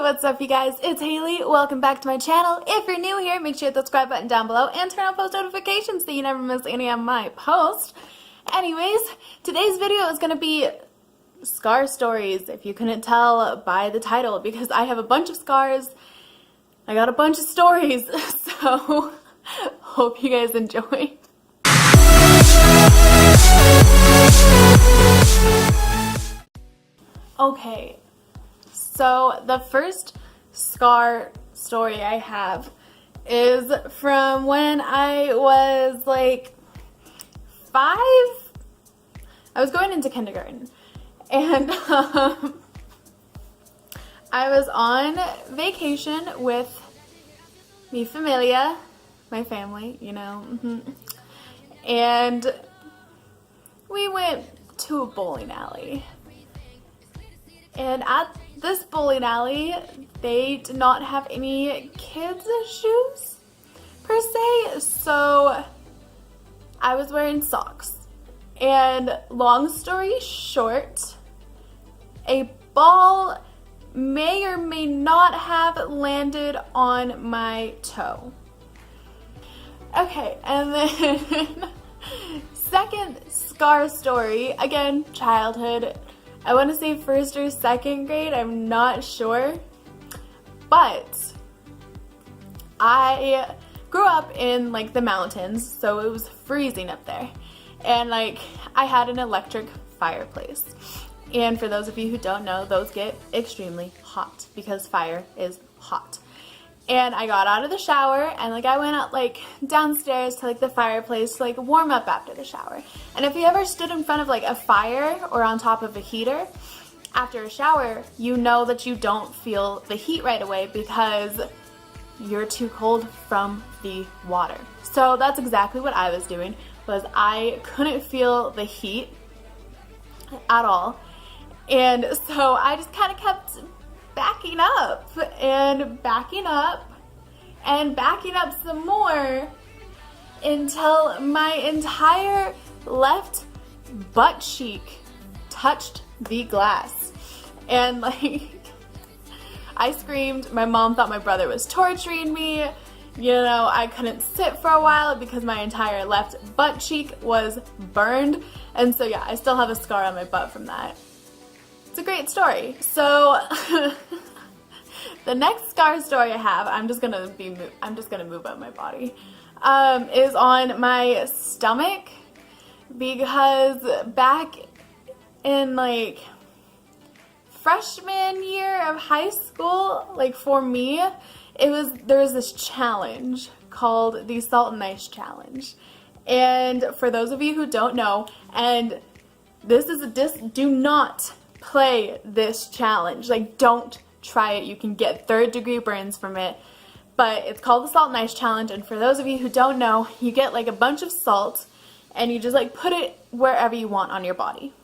what's up you guys? It's Haley. Welcome back to my channel. If you're new here, make sure to hit the subscribe button down below and turn on post notifications so you never miss any of my posts. Anyways, today's video is going to be scar stories, if you couldn't tell by the title, because I have a bunch of scars. I got a bunch of stories, so hope you guys enjoy. Okay, so the first scar story I have is from when I was like 5. I was going into kindergarten, and I was on vacation with mi familia, my family, you know, and we went to a bowling alley. And at this bowling alley, they did not have any kids' shoes, per se, so I was wearing socks. And long story short, a ball may or may not have landed on my toe. Okay, and then second scar story, again, childhood. I want to say 1st or 2nd grade, I'm not sure, but I grew up in like the mountains, so it was freezing up there, and like I had an electric fireplace, and for those of you who don't know, those get extremely hot because fire is hot. And I got out of the shower and like I went out like downstairs to like the fireplace to like warm up after the shower. And if you ever stood in front of like a fire or on top of a heater after a shower, you know that you don't feel the heat right away because you're too cold from the water. So that's exactly what I was doing, was I couldn't feel the heat at all. And so I just kind of kept backing up and backing up and backing up some more until my entire left butt cheek touched the glass. And like, I screamed. My mom thought my brother was torturing me. You know, I couldn't sit for a while because my entire left butt cheek was burned. And so yeah, I still have a scar on my butt from that. It's a great story. So the next scar story I have, I'm just gonna move up my body, is on my stomach, because back in like freshman year of high school, like for me, there was this challenge called the Salt and Ice Challenge. And for those of you who don't know, and do not play this challenge. Like, don't try it. You can get 3rd-degree burns from it. But it's called the Salt and Ice Challenge, and for those of you who don't know, you get like a bunch of salt and you just like put it wherever you want on your body.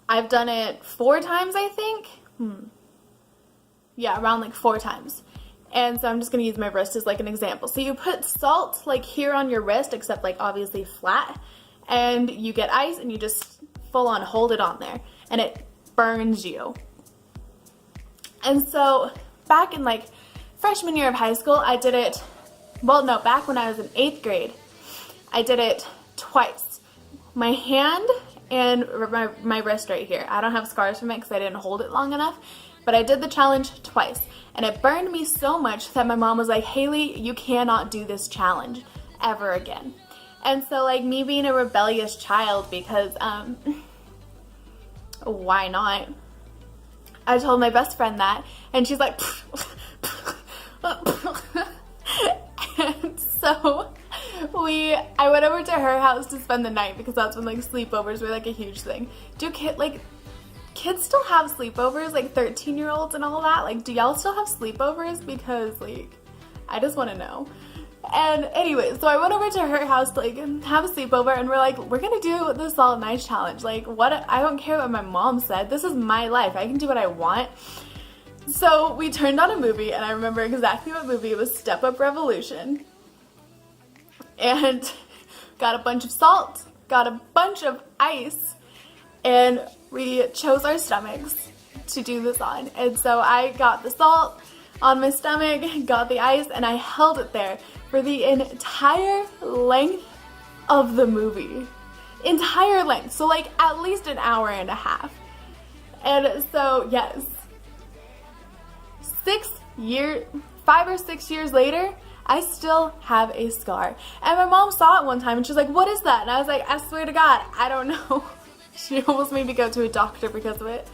I've done it 4 times, I think. Yeah, around like 4 times. And so I'm just going to use my wrist as like an example. So you put salt like here on your wrist, except like obviously flat, and you get ice and you just full on hold it on there, and it burns you. And so back in like freshman year of high school, I did it, well no, back when I was in 8th grade, I did it twice. My hand and my wrist right here. I don't have scars from it because I didn't hold it long enough, but I did the challenge twice, and it burned me so much that my mom was like, Haley, you cannot do this challenge ever again. And so like me being a rebellious child, because why not? I told my best friend that, and she's like, and so I went over to her house to spend the night, because that's when like sleepovers were like a huge thing. Do kids still have sleepovers, like 13-year-olds and all that? Like, do y'all still have sleepovers? Because like, I just want to know. And anyway, so I went over to her house to like have a sleepover, and we're like, we're gonna do the Salt and Ice Challenge. Like, what? I don't care what my mom said. This is my life. I can do what I want. So we turned on a movie, and I remember exactly what movie. It was Step Up Revolution. And got a bunch of salt, got a bunch of ice, and we chose our stomachs. to do this on. And so I got the salt on my stomach, got the ice, and I held it there for the entire length of the movie. Entire length. So like at least an hour and a half. And so yes, 5 or 6 years later, I still have a scar. And my mom saw it one time and she's like, what is that? And I was like, I swear to God, I don't know. She almost made me go to a doctor because of it.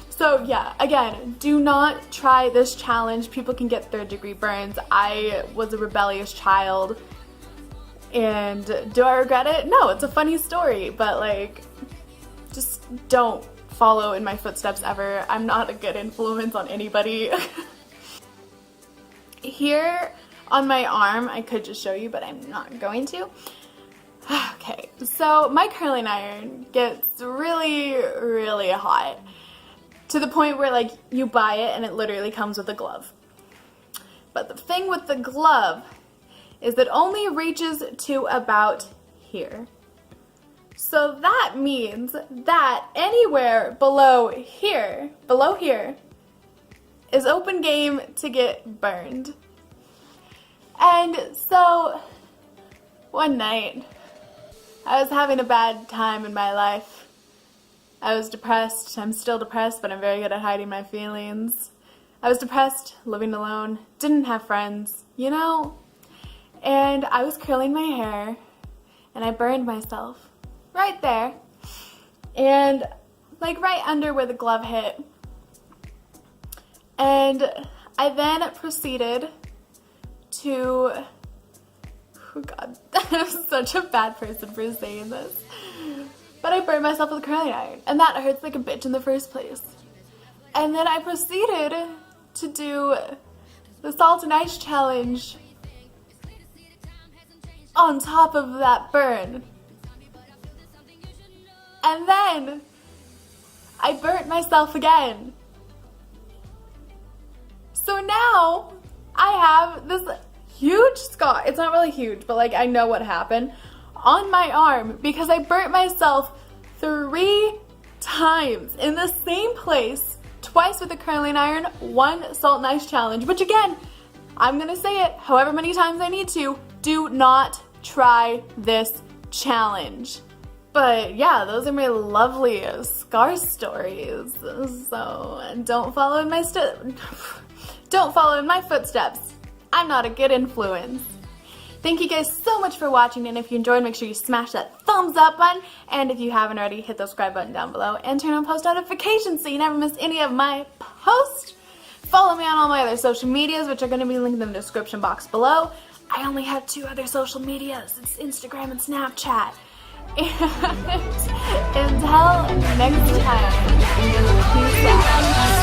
So yeah, again, do not try this challenge. People can get third-degree burns. I was a rebellious child. And do I regret it? No, it's a funny story, but like, just don't follow in my footsteps ever. I'm not a good influence on anybody. Here on my arm, I could just show you, but I'm not going to. Okay, so my curling iron gets really, really hot to the point where like you buy it and it literally comes with a glove. But the thing with the glove is it only reaches to about here. So that means that anywhere below here is open game to get burned. And so one night I was having a bad time in my life. I was depressed. I'm still depressed, but I'm very good at hiding my feelings. I was depressed, living alone, didn't have friends, you know? And I was curling my hair and I burned myself right there. And like right under where the glove hit. And I then proceeded to, oh God, I'm such a bad person for saying this. But I burned myself with a curling iron, and that hurts like a bitch in the first place. And then I proceeded to do the salt and ice challenge on top of that burn. And then I burnt myself again. So now I have this huge scar. It's not really huge, but like I know what happened on my arm because I burnt myself 3 times in the same place, twice with a curling iron, 1 salt and ice challenge, which again, I'm gonna say it however many times I need to, do not try this challenge. But yeah, those are my lovely scar stories. So don't follow in my footsteps. I'm not a good influence. Thank you guys so much for watching, and if you enjoyed, make sure you smash that thumbs up button, and if you haven't already, hit the subscribe button down below and turn on post notifications so you never miss any of my posts. Follow me on all my other social medias, which are going to be linked in the description box below. I only have 2 other social medias. It's Instagram and Snapchat. And until next time, peace out.